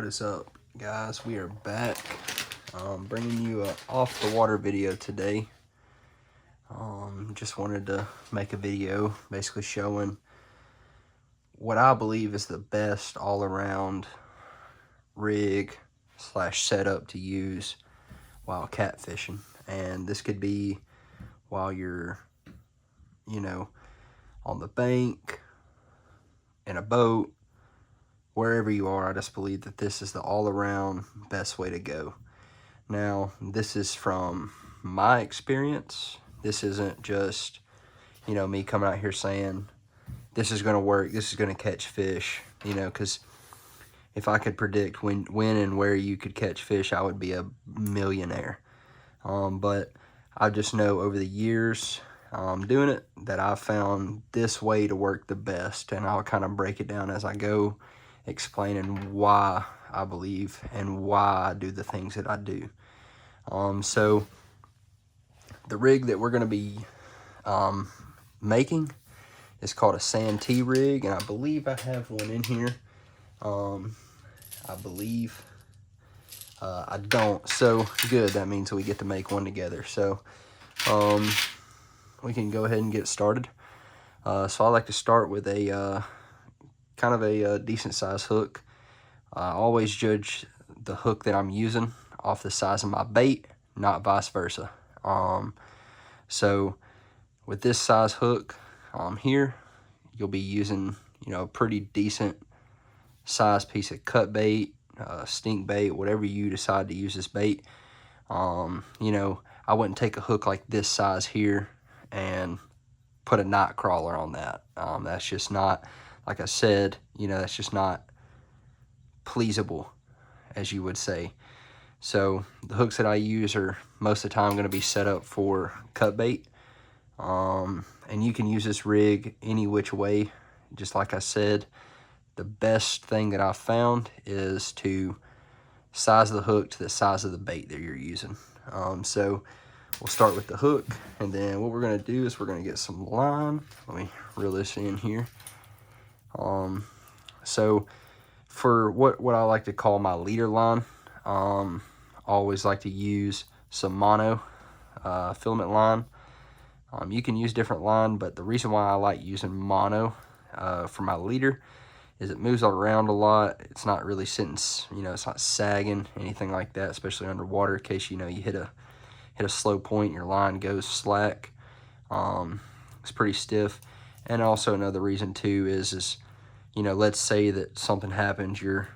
What is up, guys? We are back bringing you a off the water video today. Just wanted to make a video basically showing what I believe is the best all-around rig slash setup to use while catfishing. And this could be while you're, on the bank, in a boat, wherever you are. I just believe that this is the all-around best way to go. Now, this is from my experience. This isn't just, me coming out here saying, this is going to work, this is going to catch fish, because if I could predict when and where you could catch fish, I would be a millionaire. But I just know over the years doing it that I've found this way to work the best, and I'll kind of break it down as I go, explaining why I believe and why I do the things that I do. So the rig that we're going to be making is called a Santee rig, and I believe I have one in here. I believe I don't, so good, that means we get to make one together. So we can go ahead and get started. So I like to start with a kind of a decent size hook. I always judge the hook that I'm using off the size of my bait, not vice versa. So with this size hook here, you'll be using, a pretty decent size piece of cut bait, stink bait, whatever you decide to use this bait. I wouldn't take a hook like this size here and put a night crawler on that. That's just not, like I said, that's just not pleasable, as you would say. So the hooks that I use are most of the time going to be set up for cut bait. And you can use this rig any which way. Just like I said, the best thing that I've found is to size the hook to the size of the bait that you're using. So we'll start with the hook, and then what we're going to do is we're going to get some line. Let me reel this in here. So for what I like to call my leader line, I always like to use some mono filament line. You can use different line, but the reason why I like using mono for my leader is it moves around a lot. It's not really sitting, it's not sagging, anything like that, especially underwater, in case you hit a slow point, your line goes slack. It's pretty stiff. And also another reason too is let's say that something happens, your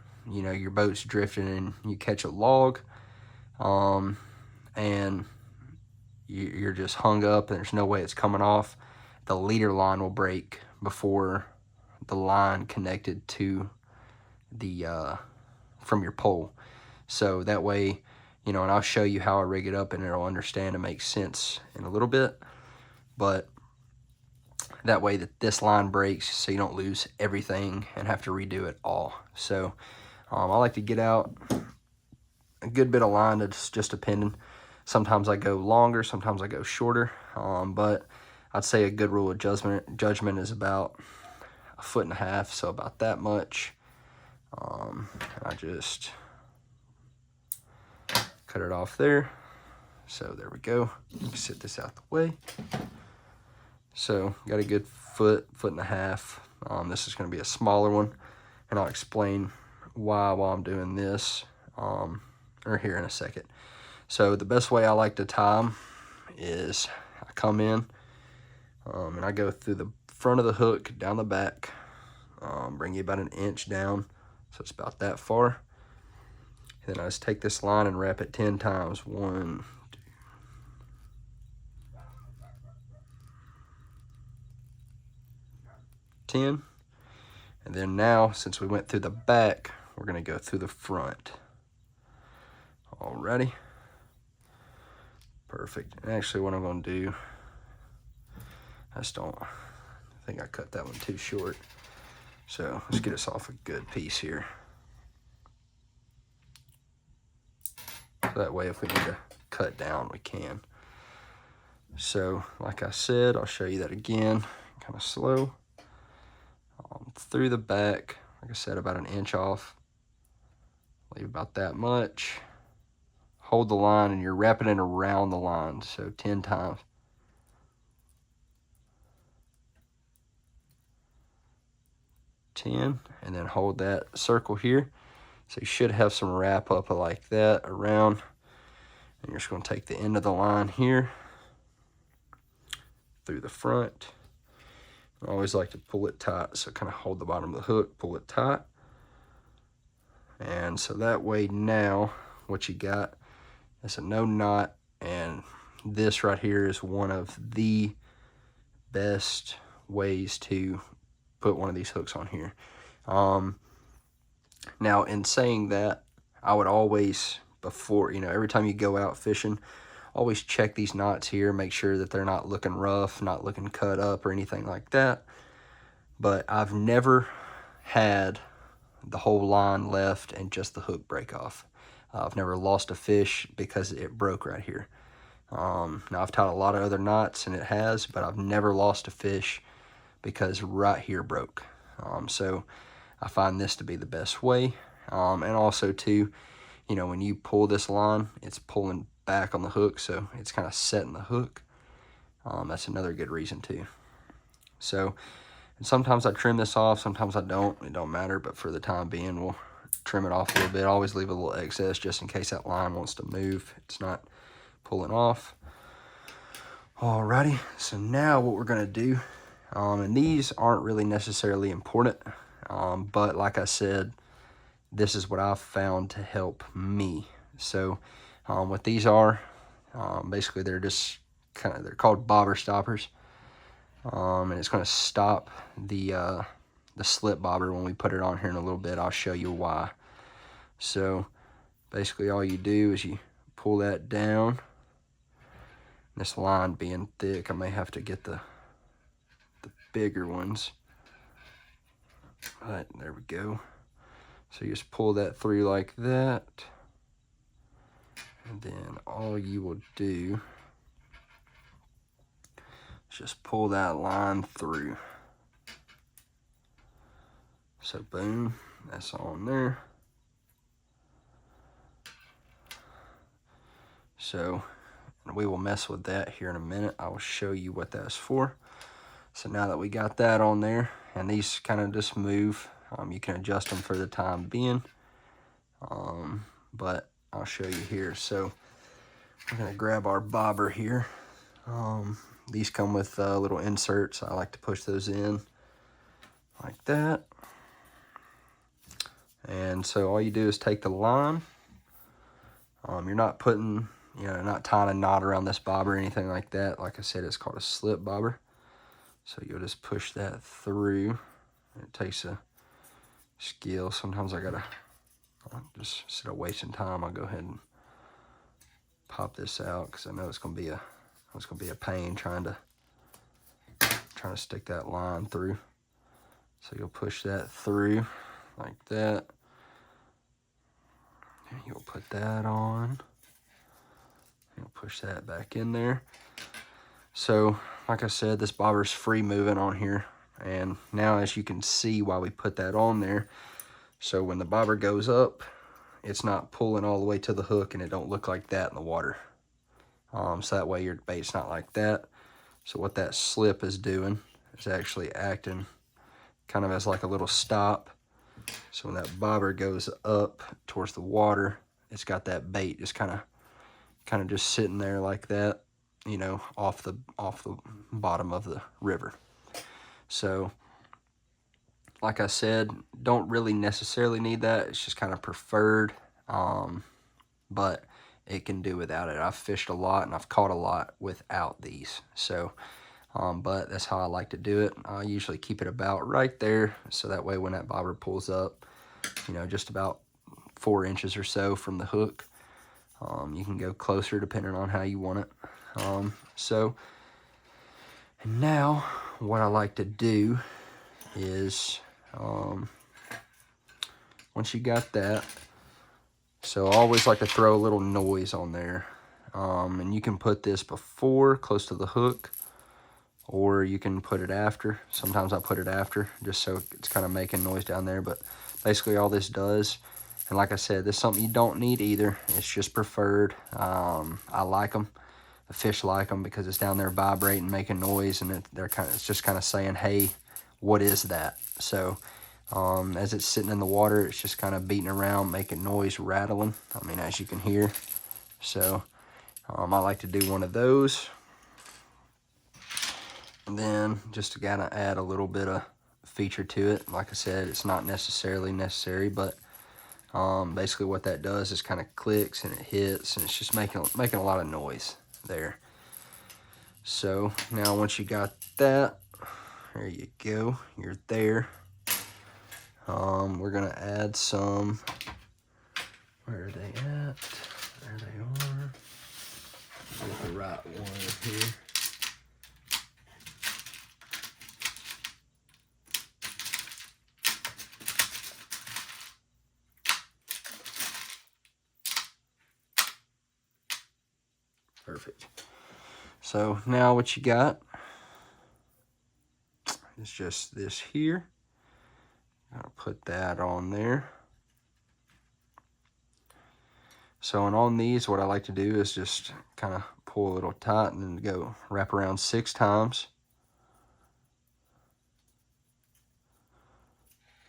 boat's drifting and you catch a log, and you're just hung up and there's no way it's coming off. The leader line will break before the line connected to the from your pole. So that way, and I'll show you how I rig it up and it'll understand and make sense in a little bit. But that way that this line breaks so you don't lose everything and have to redo it all. So I like to get out a good bit of line. That's just depending. Sometimes I go longer, sometimes I go shorter, but I'd say a good rule of judgment is about 1.5 feet, so about that much. And I just cut it off there. So there we go. Sit this out the way. So got a good 1.5 feet. This is going to be a smaller one, and I'll explain why while I'm doing this, or here in a second. So the best way I like to tie them is I come in and I go through the front of the hook, down the back, bring you about 1 inch down, so it's about that far. And then I just take this line and wrap it 10 times. 1, 2, 10. And then now, since we went through the back, we're going to go through the front. Alrighty. Perfect. And actually what I'm going to do, I think I cut that one too short. So let's get us off a good piece here. So that way if we need to cut down, we can. So like I said, I'll show you that again, kind of slow. Through the back, like I said, about 1 inch off. leave about that much. Hold the line, and you're wrapping it around the line, so 10 times. And then hold that circle here. So you should have some wrap up like that around. And you're just going to take the end of the line here through the front. I always like to pull it tight, so kind of hold the bottom of the hook, pull it tight. And so that way now what you got is a no knot, and this right here is one of the best ways to put one of these hooks on here. Now, in saying that, I would always, before, every time you go out fishing, always check these knots here, make sure that they're not looking rough, not looking cut up or anything like that. But I've never had the whole line left and just the hook break off. I've never lost a fish because it broke right here. Now, I've tied a lot of other knots, and it has, but I've never lost a fish because right here broke. So I find this to be the best way. And also, too, when you pull this line, it's pulling back on the hook, so it's kind of setting the hook. That's another good reason, too. So, and sometimes I trim this off, sometimes I don't. It don't matter, but for the time being, we'll trim it off a little bit. I always leave a little excess just in case that line wants to move. It's not pulling off. Alrighty, so now what we're gonna do, and these aren't really necessarily important, but like I said, this is what I've found to help me. So what these are, basically they're just they're called bobber stoppers, and it's going to stop the slip bobber when we put it on here in a little bit. I'll show you why. So basically all you do is you pull that down. This line being thick, I may have to get the bigger ones, but there we go. So you just pull that through like that, and then all you will do is just pull that line through. So boom, that's on there. So we will mess with that here in a minute. I will show you what that's for. So now that we got that on there, and these kind of just move, you can adjust them for the time being, but I'll show you here. So we're gonna grab our bobber here. These come with little inserts. I like to push those in like that. And so all you do is take the line. You're not putting, not tying a knot around this bobber or anything like that. Like I said, it's called a slip bobber. So you'll just push that through. It takes a skill. Sometimes I gotta, just instead of wasting time, I'll go ahead and pop this out because I know it's gonna be a pain trying to stick that line through. So you'll push that through like that. And you'll put that on. You'll push that back in there. So, like I said, this bobber's free moving on here. And now, as you can see while we put that on there, so when the bobber goes up, it's not pulling all the way to the hook, and it don't look like that in the water. So that way your bait's not like that. So what that slip is doing is actually acting kind of as like a little stop. So when that bobber goes up towards the water, it's got that bait just kind of just sitting there like that, off the bottom of the river. So like I said, don't really necessarily need that. It's just kind of preferred, but it can do without it. I've fished a lot and I've caught a lot without these. So, but that's how I like to do it. I usually keep it about right there, so that way when that bobber pulls up, just about 4 inches or so from the hook, you can go closer depending on how you want it. So, and now what I like to do is, once you got that, so I always like to throw a little noise on there. And you can put this before, close to the hook, or you can put it after. Sometimes I put it after, just so it's kind of making noise down there. But basically all this does And like I said, this is something you don't need either. It's just preferred. I like them. The fish like them because it's down there vibrating, making noise, and it's just kind of saying, hey, what is that? So as it's sitting in the water, it's just kind of beating around, making noise, rattling. I mean, as you can hear. So I like to do one of those. And then just to kind of add a little bit of feature to it. Like I said, it's not necessarily necessary, but basically what that does is kind of clicks and it hits, and it's just making a lot of noise there. So now once you got that, there you go, you're there. We're gonna add some, where are they at? There they are. Get the right one here. Perfect. So now what you got is just this here. I'll put that on there. So, and on these, what I like to do is just kind of pull a little tight and then go wrap around 6 times.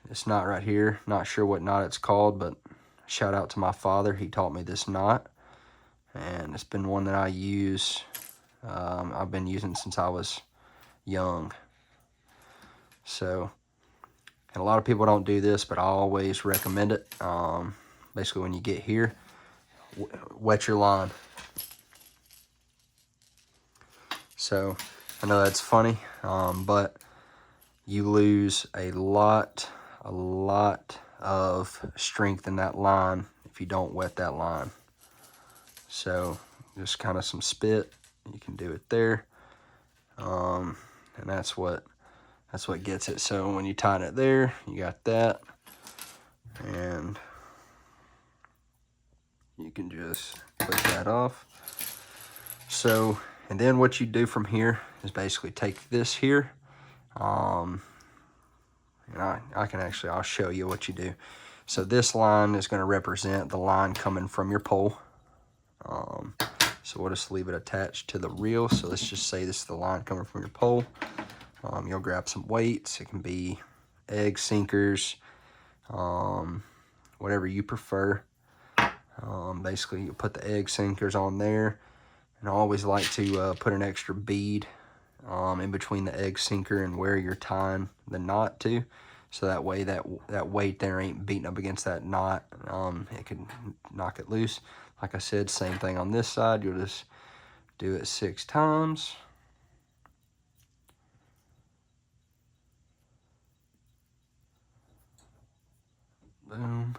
This knot right here, not sure what knot it's called, but shout out to my father. He taught me this knot, and it's been one that I use. I've been using since I was young. So, and a lot of people don't do this, but I always recommend it. Basically, when you get here, wet your line. So, I know that's funny, but you lose a lot of strength in that line if you don't wet that line. So, just kind of some spit, you can do it there, and that's what gets it. So when you tighten it there, you got that, and you can just put that off. So, and then what you do from here is basically take this here, and I can actually, I'll show you what you do. So this line is going to represent the line coming from your pole. So we'll just leave it attached to the reel. So let's just say this is the line coming from your pole. You'll grab some weights. It can be egg sinkers, whatever you prefer. Basically, you put the egg sinkers on there. And I always like to put an extra bead in between the egg sinker and where you're tying the knot to. So that way that weight there ain't beating up against that knot. It can knock it loose. Like I said, same thing on this side. You'll just do it 6 times. Boom.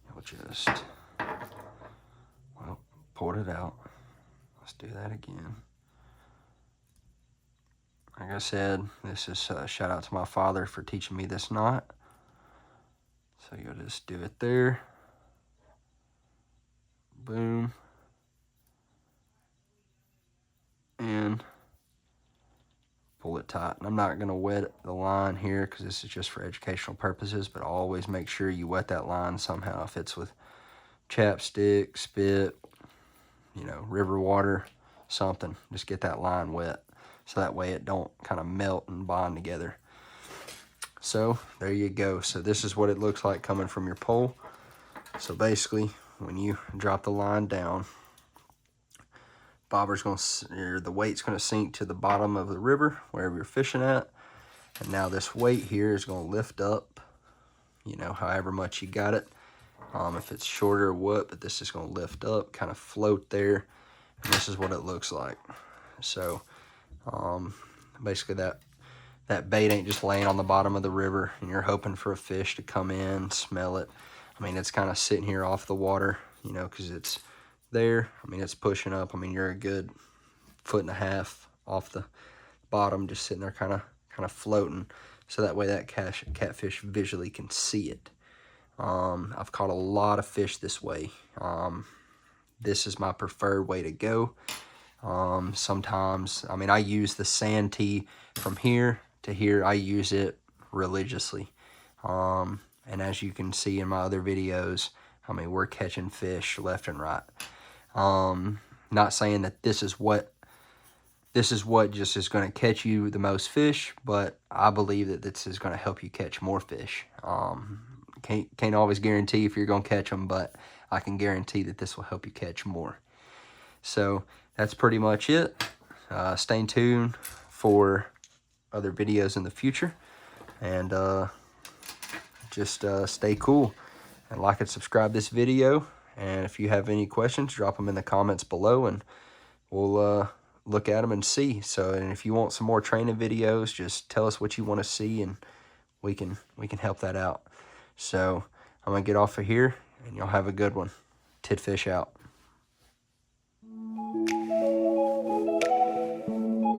You'll just, well, pulled it out. Let's do that again. Like I said, this is a shout out to my father for teaching me this knot. So you'll just do it there. Boom. And pull it tight. And I'm not going to wet the line here because this is just for educational purposes, but always make sure you wet that line somehow. If it's with chapstick, spit, you know, river water, something, just get that line wet so that way it don't kind of melt and bond together. So there you go. So this is what it looks like coming from your pole. So basically, when you drop the line down, bobber's going to, or the weight's going to sink to the bottom of the river wherever you're fishing at. And now this weight here is going to lift up, you know, however much you got it. If it's shorter or what, but this is going to lift up, kind of float there. And this is what it looks like. So basically that bait ain't just laying on the bottom of the river and you're hoping for a fish to come in, smell it. I mean, it's kind of sitting here off the water, you know, because it's there. I mean, it's pushing up. I mean, you're a good 1.5 feet off the bottom, just sitting there kind of floating. So that way that catfish visually can see it. I've caught a lot of fish this way. This is my preferred way to go. Sometimes, I mean, I use the Santee from here to here. I use it religiously. And as you can see in my other videos, I mean, we're catching fish left and right. Not saying that this is what just is going to catch you the most fish, but I believe that this is going to help you catch more fish. Can't always guarantee if you're going to catch them, but I can guarantee that this will help you catch more. So that's pretty much it. Stay tuned for other videos in the future, and just stay cool and like and subscribe this video. And if you have any questions, drop them in the comments below, and we'll look at them and see. So, and if you want some more training videos, just tell us what you want to see, and we can help that out. So I'm gonna get off of here, and y'all have a good one. Catfish out.